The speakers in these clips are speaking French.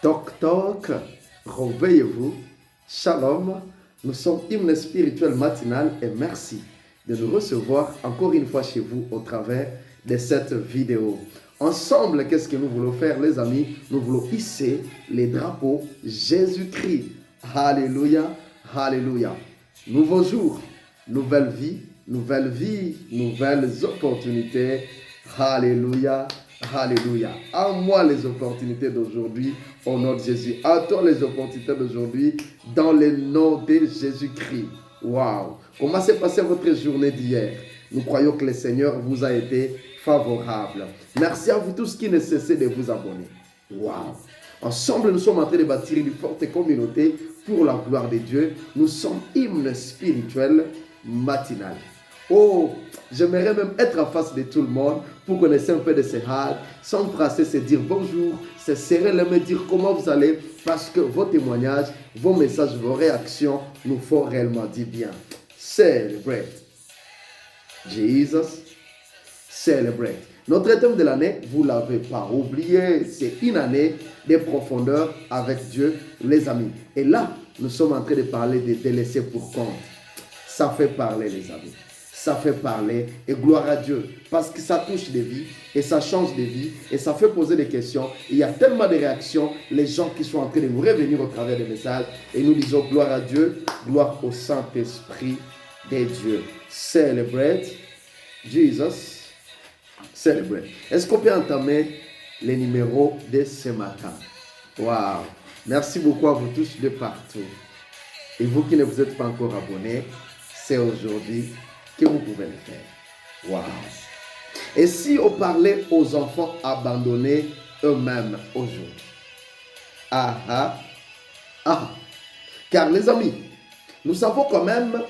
Toc toc, réveillez-vous. Shalom, nous sommes Hymne Spirituel Matinal et merci de nous recevoir encore une fois chez vous au travers de cette vidéo. Ensemble, qu'est-ce que nous voulons faire, les amis? Nous voulons hisser les drapeaux Jésus-Christ. Alléluia, alléluia. Nouveau jour, nouvelle vie, nouvelles opportunités. Alléluia. Alléluia. À moi les opportunités d'aujourd'hui, au nom de Jésus. À toi les opportunités d'aujourd'hui, dans le nom de Jésus-Christ. Waouh! Comment s'est passée votre journée d'hier? Nous croyons que le Seigneur vous a été favorable. Merci à vous tous qui ne cessez de vous abonner. Waouh! Ensemble, nous sommes en train de bâtir une forte communauté pour la gloire de Dieu. Nous sommes Hymne Spirituel Matinal. Oh, j'aimerais même être en face de tout le monde pour connaître un peu de ces hâtes, s'embrasser, se dire bonjour, se serrer les mains, dire comment vous allez, parce que vos témoignages, vos messages, vos réactions nous font réellement du bien. Celebrate. Jesus, celebrate. Notre thème de l'année, vous ne l'avez pas oublié, c'est une année de profondeur avec Dieu, les amis. Et là, nous sommes en train de parler de délaissés pour compte. Ça fait parler, les amis. Ça fait parler et gloire à Dieu parce que ça touche des vies et ça change des vies et ça fait poser des questions. Il y a tellement de réactions, les gens qui sont en train de nous revenir au travers des messages et nous disons gloire à Dieu, gloire au Saint-Esprit de Dieu. Celebrate Jesus, celebrate. Est-ce qu'on peut entamer les numéros de ce matin? Waouh! Merci beaucoup à vous tous de partout. Et vous qui ne vous êtes pas encore abonnés, c'est aujourd'hui que vous pouvez le faire. Waouh! Et si on parlait aux enfants abandonnés eux-mêmes aujourd'hui? Ah ah! Ah! Car les amis, nous savons quand même,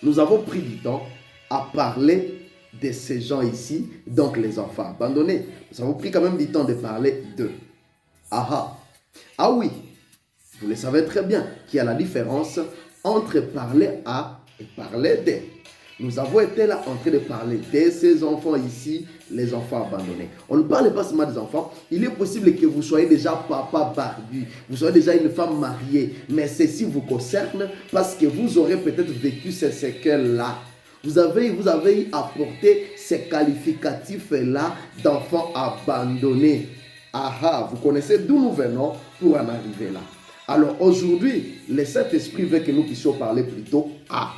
nous avons pris du temps à parler de ces gens ici, donc les enfants abandonnés. Nous avons pris quand même du temps de parler d'eux. Ah ah! Ah oui! Vous le savez très bien qu'il y a la différence entre parler à et parler d'eux. Nous avons été là en train de parler de ces enfants ici, les enfants abandonnés. On ne parle pas seulement des enfants. Il est possible que vous soyez déjà papa barbu, vous soyez déjà une femme mariée, mais ceci vous concerne parce que vous aurez peut-être vécu ces séquelles-là. Vous avez apporté ces qualificatifs-là d'enfants abandonnés. Ah, vous connaissez d'où nous venons pour en arriver là. Alors aujourd'hui, le Saint-Esprit veut que nous puissions parler plutôt à.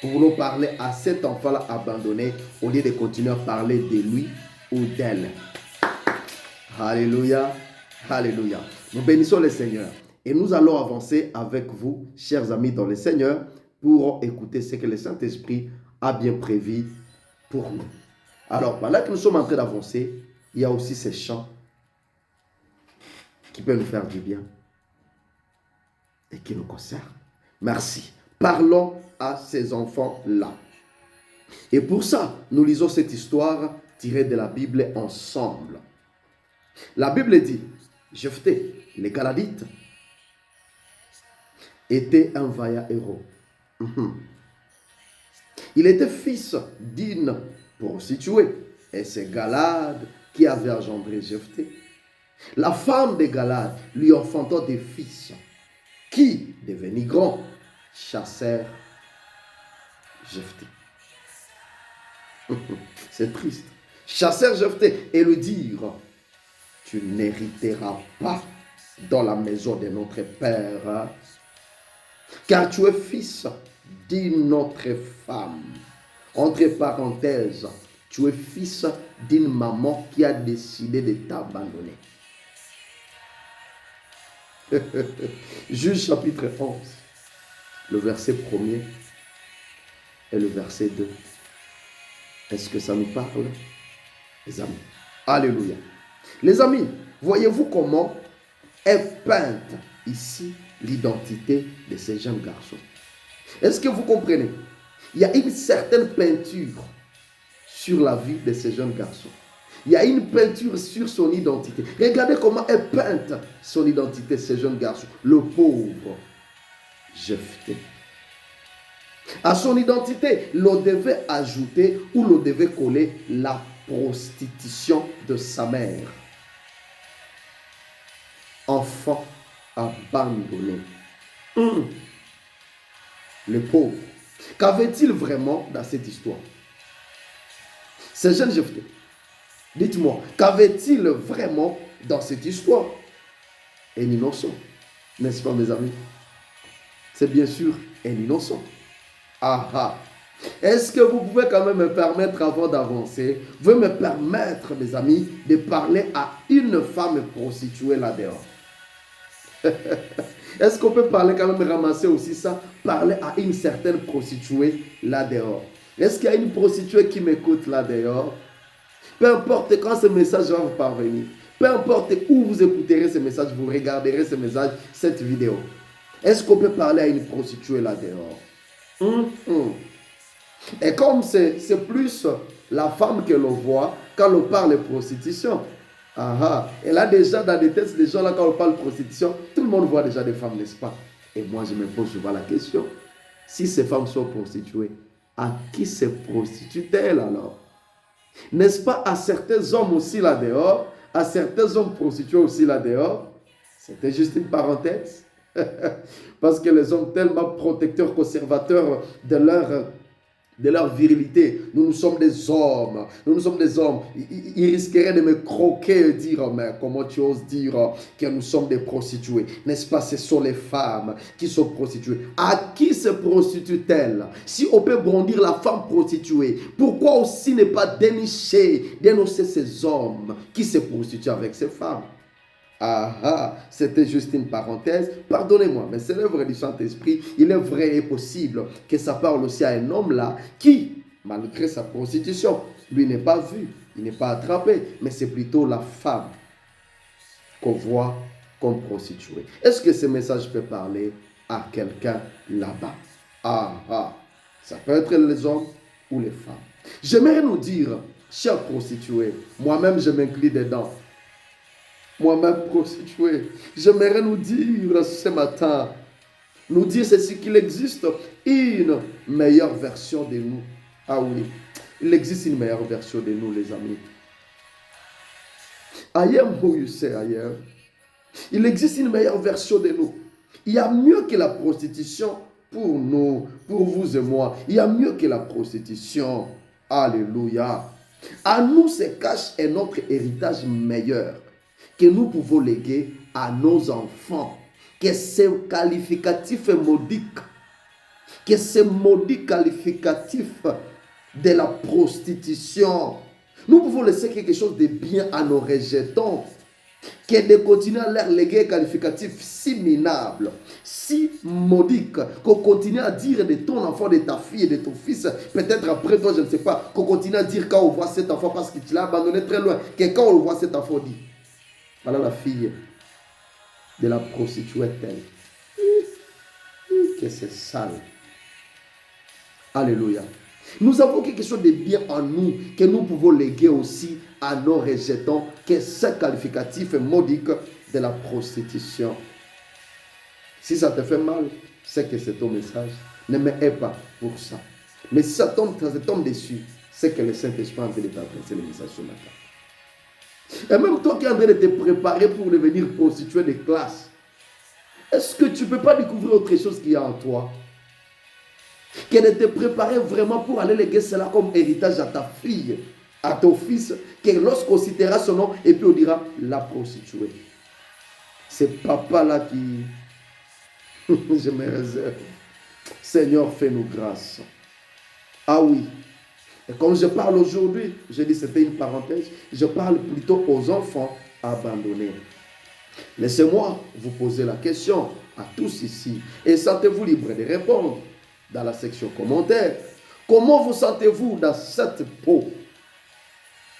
Nous voulons parler à cet enfant-là abandonné au lieu de continuer à parler de lui ou d'elle. Alléluia, alléluia. Nous bénissons le Seigneur et nous allons avancer avec vous, chers amis dans le Seigneur, pour écouter ce que le Saint-Esprit a bien prévu pour nous. Alors, pendant que nous sommes en train d'avancer, il y a aussi ces chants qui peuvent nous faire du bien et qui nous concernent. Merci. Parlons à ces enfants-là. Et pour ça, nous lisons cette histoire tirée de la Bible ensemble. La Bible dit, Jephthé, les Galadites, était un vaillant héros. Il était fils d'une prostituée et c'est Galad qui avait engendré Jephthé. La femme de Galad lui enfanta des fils qui, devenus grands, chassèrent Jephthé. C'est triste. Chassèrent Jephthé et lui dirent, tu n'hériteras pas dans la maison de notre père, car tu es fils d'une autre femme. Entre parenthèses, tu es fils d'une maman qui a décidé de t'abandonner. Juge chapitre 11, le verset 1er et le verset 2. Est-ce que ça nous parle, les amis? Alléluia. Les amis, voyez-vous comment est peinte ici l'identité de ces jeunes garçons? Est-ce que vous comprenez? Il y a une certaine peinture sur la vie de ces jeunes garçons. Il y a une peinture sur son identité. Regardez comment est peinte son identité, ces jeunes garçons. Le pauvre Jephthé. À son identité, l'on devait ajouter ou l'on devait coller la prostitution de sa mère. enfants abandonnés. Le pauvre. Qu'avait-il vraiment dans cette histoire? C'est jeune Jephthé. Dites-moi, qu'avait-il vraiment dans cette histoire? Un innocent, n'est-ce pas mes amis? C'est bien sûr un innocent. Ah ah. Est-ce que vous pouvez quand même me permettre, avant d'avancer, vous pouvez me permettre, mes amis, de parler à une femme prostituée là-dehors? Est-ce qu'on peut parler quand même, ramasser aussi ça, parler à une certaine prostituée là-dehors? Est-ce qu'il y a une prostituée qui m'écoute là-dehors? Peu importe quand ce message va vous parvenir, peu importe où vous écouterez ce message, vous regarderez ce message, cette vidéo. Est-ce qu'on peut parler à une prostituée là-dehors? Et comme c'est plus la femme que l'on voit quand on parle de prostitution. Et là déjà dans les textes, les gens là quand on parle de prostitution, tout le monde voit déjà des femmes, n'est-ce pas? Et moi je me pose souvent la question, si ces femmes sont prostituées, à qui se prostituent-elles alors? N'est-ce pas à certains hommes aussi là-dehors, à certains hommes prostitués aussi là-dehors? C'était juste une parenthèse. Parce que les hommes tellement protecteurs, conservateurs de leur virilité. Nous sommes des hommes. Nous sommes des hommes. Ils risqueraient de me croquer et dire, mais comment tu oses dire que nous sommes des prostituées? N'est-ce pas, ce sont les femmes qui sont prostituées. À qui se prostituent-elles? Si on peut brandir la femme prostituée, pourquoi aussi ne pas dénicher, dénoncer ces hommes qui se prostituent avec ces femmes? C'était juste une parenthèse. Pardonnez-moi, mais c'est l'œuvre du Saint-Esprit. Il est vrai et possible que ça parle aussi à un homme là qui, malgré sa prostitution, lui n'est pas vu, il n'est pas attrapé, mais c'est plutôt la femme qu'on voit comme prostituée. Est-ce que ce message peut parler à quelqu'un là-bas? Ça peut être les hommes ou les femmes. J'aimerais nous dire, chers prostituées, moi-même je m'inclus dedans. Moi-même prostituée, j'aimerais nous dire ce matin, nous dire ceci, qu'il existe une meilleure version de nous. Ah oui, il existe une meilleure version de nous, les amis. I am who you say I am. Il existe une meilleure version de nous. Il y a mieux que la prostitution pour nous, pour vous et moi. Il y a mieux que la prostitution. Alléluia. À nous se cache un autre héritage meilleur que nous pouvons léguer à nos enfants, que ce qualificatif modique, que ce maudit qualificatif de la prostitution, nous pouvons laisser quelque chose de bien à nos rejetons, que de continuer à leur léguer un qualificatif si minable, si modique, qu'on continue à dire de ton enfant, de ta fille et de ton fils, peut-être après toi, je ne sais pas, qu'on continue à dire quand on voit cet enfant parce que tu l'as abandonné très loin, que quand on voit cet enfant, on dit, voilà la fille de la prostituée telle. Que c'est sale. Alléluia. Nous avons quelque chose de bien en nous que nous pouvons léguer aussi à nos rejetons, que ce qualificatif modique de la prostitution. Si ça te fait mal, c'est que c'est ton message. Ne me hais pas pour ça. Mais si ça tombe dessus, c'est que le Saint-Esprit est en train de t'adresser le message ce matin. Et même toi qui es en train de te préparer pour devenir prostituée de classe, est-ce que tu ne peux pas découvrir autre chose qu'il y a en toi? Que de te préparer vraiment pour aller léguer cela comme héritage à ta fille, à ton fils, que lorsqu'on citera son nom, et puis on dira la prostituée. C'est papa là qui... Je me réserve. Seigneur, fais-nous grâce. Ah oui. Et comme je parle aujourd'hui, je dis c'était une parenthèse, je parle plutôt aux enfants abandonnés. Laissez-moi vous poser la question à tous ici et sentez-vous libre de répondre dans la section commentaires. Comment vous sentez-vous dans cette peau?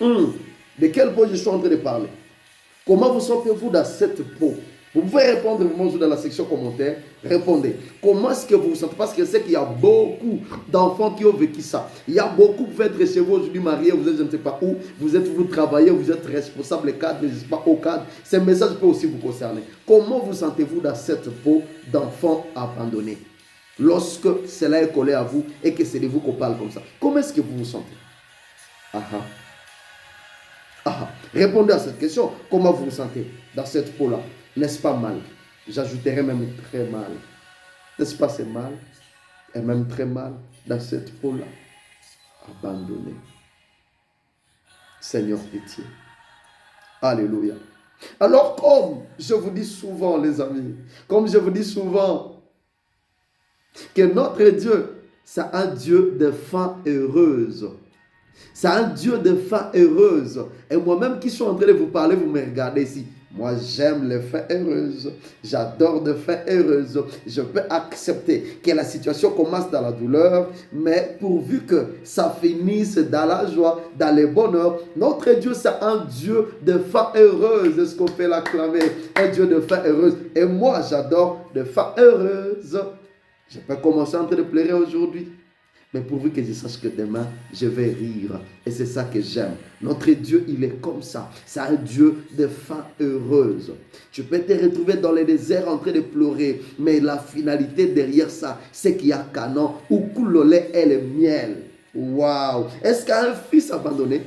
De quelle peau je suis en train de parler? Comment vous sentez-vous dans cette peau? Vous pouvez répondre dans la section commentaires. Répondez. Comment est-ce que vous vous sentez? Parce que je sais qu'il y a beaucoup d'enfants qui ont vécu ça. Il y a beaucoup, vous pouvez être chez vous aujourd'hui mariés, vous êtes je ne sais pas où, vous travaillez, vous êtes responsable cadre, je ne sais pas au cadre. Ce message peut aussi vous concerner. Comment vous sentez-vous dans cette peau d'enfant abandonné? Lorsque cela est collé à vous et que c'est de vous qu'on parle comme ça. Comment est-ce que vous vous sentez? Répondez à cette question. Comment vous vous sentez dans cette peau-là? N'est-ce pas mal? J'ajouterais même très mal. N'est-ce pas c'est mal? Et même très mal dans cette peau-là. Abandonné. Seigneur, pitié. Alléluia. Alors comme je vous dis souvent, les amis, comme je vous dis souvent, que notre Dieu, c'est un Dieu de fin heureuse. C'est un Dieu de fin heureuse. Et moi-même qui suis en train de vous parler, vous me regardez ici. Moi, j'aime les fins heureuses. J'adore les fins heureuses. Je peux accepter que la situation commence dans la douleur, mais pourvu que ça finisse dans la joie, dans le bonheur, notre Dieu, c'est un Dieu de fin heureuse. Est-ce qu'on peut l'acclamer? Un Dieu de fin heureuse. Et moi, j'adore les fins heureuses. Je peux commencer en train de pleurer aujourd'hui, mais pourvu que je sache que demain, je vais rire. Et c'est ça que j'aime. Notre Dieu, il est comme ça. C'est un Dieu de fin heureuse. Tu peux te retrouver dans le désert en train de pleurer, mais la finalité derrière ça, c'est qu'il y a Canaan où coule le lait et le miel. Waouh! Est-ce qu'un fils abandonné,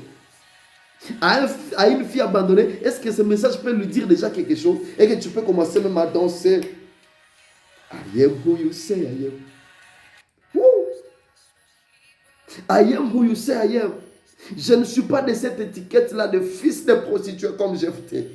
à une fille abandonnée, est-ce que ce message peut lui dire déjà quelque chose et que tu peux commencer même à danser? I am who you say I am. I am who you say I am. Je ne suis pas de cette étiquette-là de fils de prostituée comme Jephthé.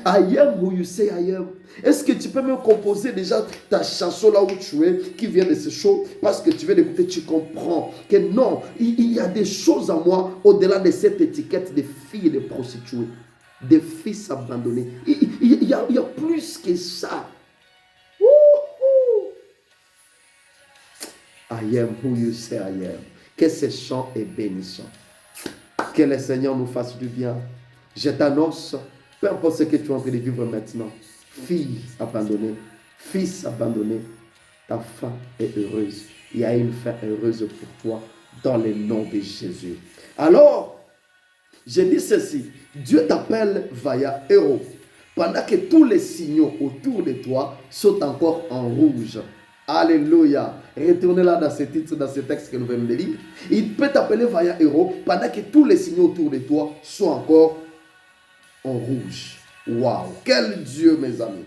I am who you say I am. Est-ce que tu peux me composer déjà ta chanson là où tu es, qui vient de ce show, parce que tu viens d'écouter, tu comprends que non, il y a des choses à moi au-delà de cette étiquette de filles de prostituées, de fils abandonnés. Il y a plus que ça. I am who you say I am. Que ce chant est bénissant. Que le Seigneur nous fasse du bien. Je t'annonce, peu importe ce que tu es en train de vivre maintenant, fille abandonnée, fils abandonné, ta fin est heureuse. Il y a une fin heureuse pour toi dans le nom de Jésus. Alors, je dis ceci, Dieu t'appelle via héros. Pendant que tous les signaux autour de toi sont encore en rouge. Alléluia. Retournez là dans ce titre, dans ce texte que nous venons de lire. Il peut t'appeler vaillant héros pendant que tous les signaux autour de toi sont encore en rouge. Waouh, quel Dieu, mes amis.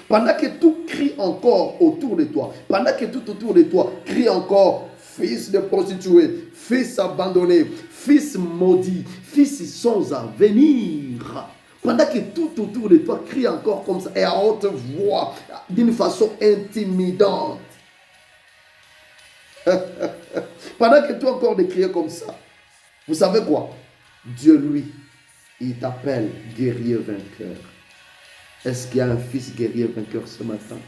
Pendant que tout crie encore autour de toi, pendant que tout autour de toi crie encore fils de prostituée, fils abandonné, fils maudit, fils sans avenir. Pendant que tout autour de toi crie encore comme ça et à haute voix, d'une façon intimidante. Pendant que toi encore de crier comme ça, vous savez quoi? Dieu, lui, il t'appelle guerrier vainqueur. Est-ce qu'il y a un fils guerrier vainqueur ce matin?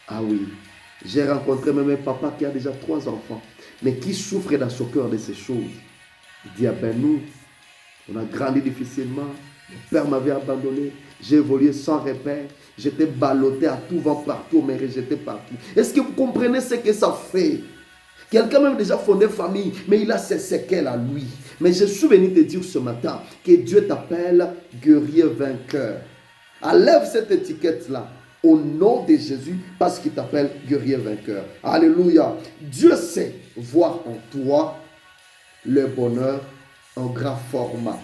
Ah oui, j'ai rencontré même un papa qui a déjà 3 enfants, mais qui souffre dans son cœur de ces choses. Il dit, ah ben nous, on a grandi difficilement. Mon père m'avait abandonné. J'ai évolué sans repère. J'étais ballotté à tout vent partout, mais rejeté partout. Est-ce que vous comprenez ce que ça fait? Quelqu'un même déjà fondé famille, mais il a ses séquelles à lui. Mais je suis venu te dire ce matin que Dieu t'appelle guerrier vainqueur. Enlève cette étiquette-là au nom de Jésus parce qu'il t'appelle guerrier vainqueur. Alléluia. Dieu sait voir en toi le bonheur en grand format.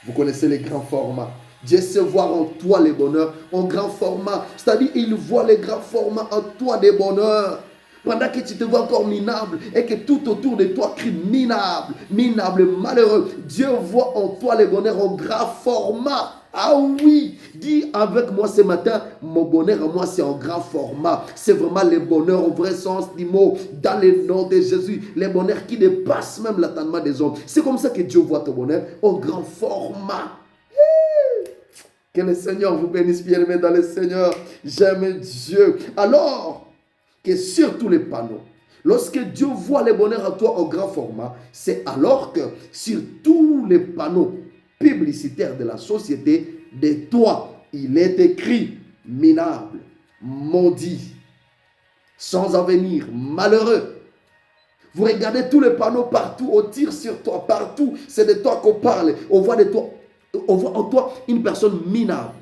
Vous connaissez les grands formats. Dieu sait voir en toi les bonheurs en grand format. C'est-à-dire, il voit les grands formats en toi des bonheurs. Pendant que tu te vois encore minable et que tout autour de toi crie minable, minable, malheureux. Dieu voit en toi les bonheurs en grand format. Ah oui, dis avec moi ce matin, mon bonheur à moi c'est en grand format. C'est vraiment le bonheur au vrai sens du mot, dans le nom de Jésus. Les bonheurs qui dépassent même l'attendement des hommes. C'est comme ça que Dieu voit ton bonheur en grand format. Que le Seigneur vous bénisse, bien-aimés dans le Seigneur. J'aime Dieu. Alors que sur tous les panneaux, lorsque Dieu voit les bonheurs à toi en grand format, c'est alors que sur tous les panneaux publicitaire de la société, de toi, il est écrit minable, maudit, sans avenir, malheureux. Vous regardez tous les panneaux partout, on tire sur toi, partout, c'est de toi qu'on parle. On voit en toi une personne minable.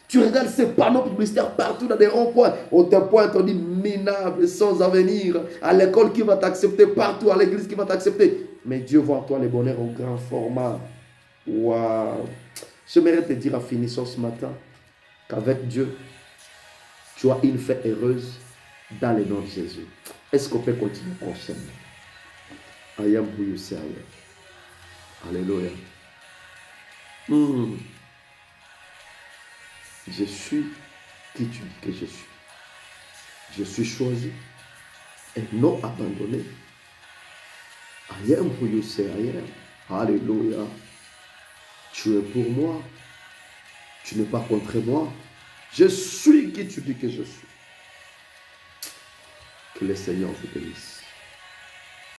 Tu regardes ces panneaux publicitaires partout dans des ronds-points. On te pointe, on dit minable, sans avenir. À l'école qui va t'accepter, partout à l'église qui va t'accepter. Mais Dieu voit en toi les bonheurs au grand format. Waouh! J'aimerais te dire en finissant ce matin qu'avec Dieu, tu as une fin heureuse dans le nom de Jésus. Est-ce qu'on peut continuer prochainement? I am who you say I am. Alléluia. Je suis qui tu dis que je suis. Je suis choisi et non abandonné. I am who you say I am. Alléluia. Tu es pour moi. Tu n'es pas contre moi. Je suis qui tu dis que je suis. Que le Seigneur vous bénisse.